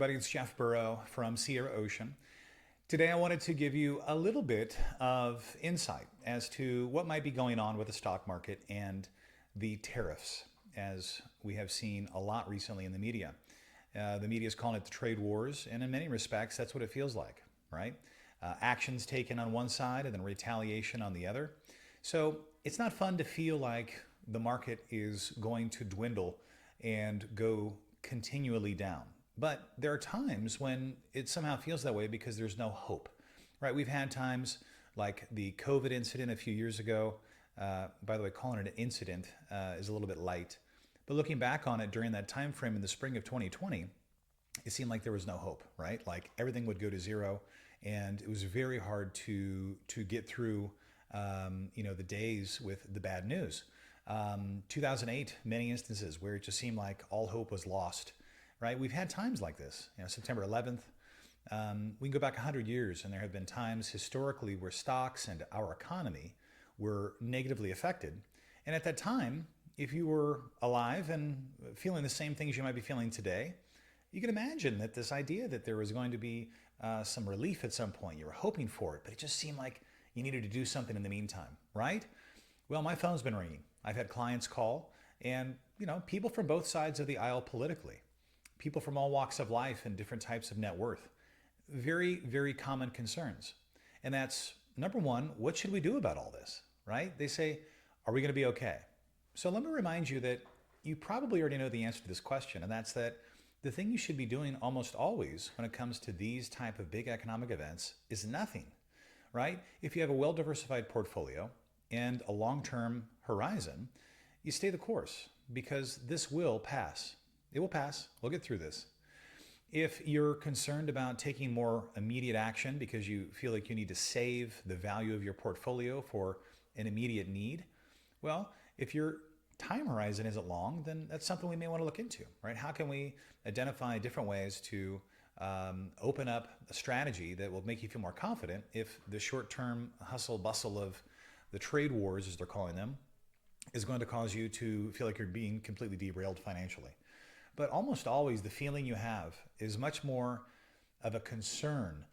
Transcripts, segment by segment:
everybody. It's Jeff Burrow from Sierra Ocean. Today, I wanted to give you a little bit of insight as to what might be going on with the stock market and the tariffs, as we have seen a lot recently in the media. The media is calling it the trade wars, and in many respects, that's what it feels like, right? Actions taken on one side and then retaliation on the other. So it's not fun to feel like the market is going to dwindle and go continually down. But there are times when it somehow feels that way because there's no hope, right? We've had times like the COVID incident a few years ago. By the way, calling it an incident is a little bit light. But looking back on it during that time frame in the spring of 2020, it seemed like there was no hope, right? Like everything would go to zero, and it was very hard to get through, the days with the bad news. 2008, many instances where it just seemed like all hope was lost, right? We've had times like this. September 11th. We can go back 100 years, and there have been times historically where stocks and our economy were negatively affected. And at that time, if you were alive and feeling the same things you might be feeling today, you can imagine that this idea that there was going to be some relief at some point, you were hoping for it, but it just seemed like you needed to do something in the meantime, right? Well, my phone's been ringing. I've had clients call, and people from both sides of the aisle politically, people from all walks of life and different types of net worth. Very, very common concerns. And that's number one, what should we do about all this, right? They say, are we going to be okay? So let me remind you that you probably already know the answer to this question, and that's that the thing you should be doing almost always when it comes to these type of big economic events is nothing, right? If you have a well-diversified portfolio and a long-term horizon, you stay the course because this will pass. It will pass. We'll get through this. If you're concerned about taking more immediate action because you feel like you need to save the value of your portfolio for an immediate need, well, if your time horizon isn't long, then that's something we may want to look into, right? How can we identify different ways to open up a strategy that will make you feel more confident if the short-term hustle bustle of the trade wars, as they're calling them, is going to cause you to feel like you're being completely derailed financially. But almost always the feeling you have is much more of a concern,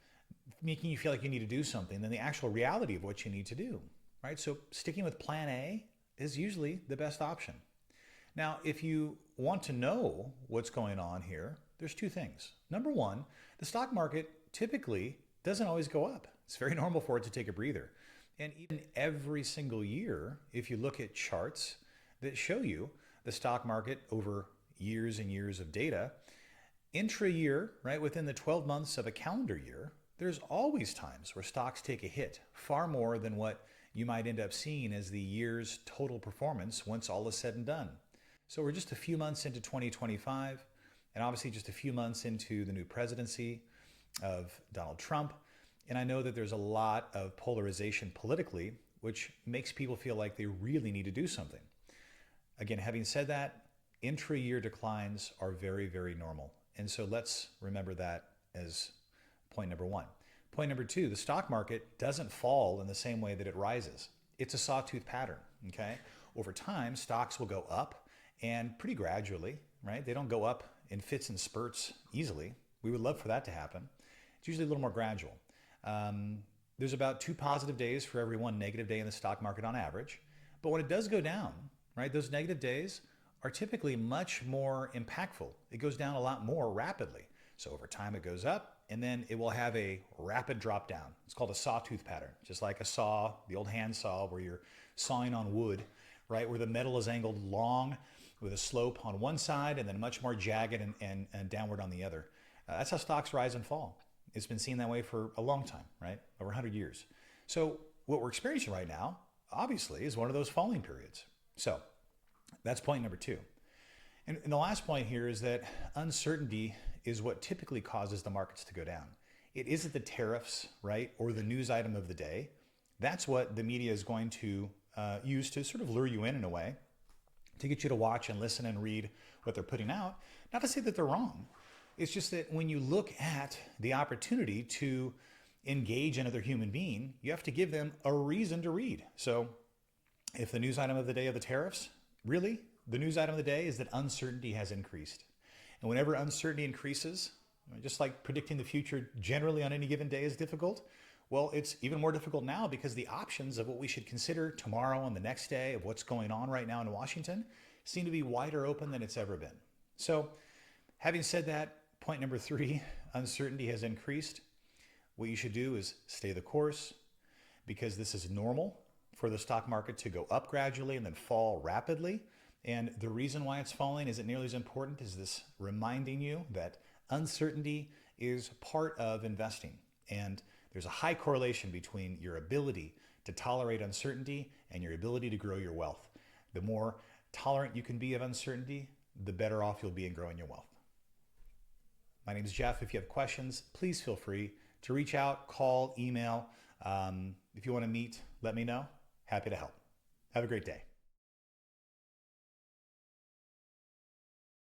making you feel like you need to do something than the actual reality of what you need to do, right? So sticking with plan A is usually the best option. Now, if you want to know what's going on here, there's two things. Number one, the stock market typically doesn't always go up. It's very normal for it to take a breather. And even every single year, if you look at charts that show you the stock market over years and years of data, intra-year, right, within the 12 months of a calendar year, there's always times where stocks take a hit, far more than what you might end up seeing as the year's total performance once all is said and done. So we're just a few months into 2025, and obviously just a few months into the new presidency of Donald Trump. And I know that there's a lot of polarization politically, which makes people feel like they really need to do something. Again, having said that, intra-year declines are very, very normal. And so let's remember that as point number one. Point number two, the stock market doesn't fall in the same way that it rises. It's a sawtooth pattern, okay? Over time, stocks will go up and pretty gradually, right? They don't go up in fits and spurts easily. We would love for that to happen. It's usually a little more gradual. There's about 2 positive days for every 1 negative day in the stock market on average. But when it does go down, right, those negative days are typically much more impactful. It goes down a lot more rapidly. So over time it goes up, and then it will have a rapid drop down. It's called a sawtooth pattern, just like a saw, the old hand saw where you're sawing on wood, right, where the metal is angled long with a slope on one side and then much more jagged and downward on the other. That's how stocks rise and fall. It's been seen that way for a long time, right, over 100 years. So what we're experiencing right now, obviously, is one of those falling periods. So that's point number two. And the last point here is that uncertainty is what typically causes the markets to go down. It isn't the tariffs, right, or the news item of the day. That's what the media is going to use to sort of lure you in a way, to get you to watch and listen and read what they're putting out. Not to say that they're wrong. It's just that when you look at the opportunity to engage another human being, you have to give them a reason to read. So if the news item of the day are the tariffs, really, the news item of the day is that uncertainty has increased. And whenever uncertainty increases, Just like predicting the future generally on any given day is difficult, well, it's even more difficult now because the options of what we should consider tomorrow and the next day of what's going on right now in Washington seem to be wider open than it's ever been. So, having said that, point number 3, uncertainty has increased. What you should do is stay the course because this is normal for the stock market to go up gradually and then fall rapidly. And the reason why it's falling isn't nearly as important as this reminding you that uncertainty is part of investing. And there's a high correlation between your ability to tolerate uncertainty and your ability to grow your wealth. The more tolerant you can be of uncertainty, the better off you'll be in growing your wealth. My name is Jeff. If you have questions, please feel free to reach out, call, email. If you want to meet, let me know. Happy to help. Have a great day.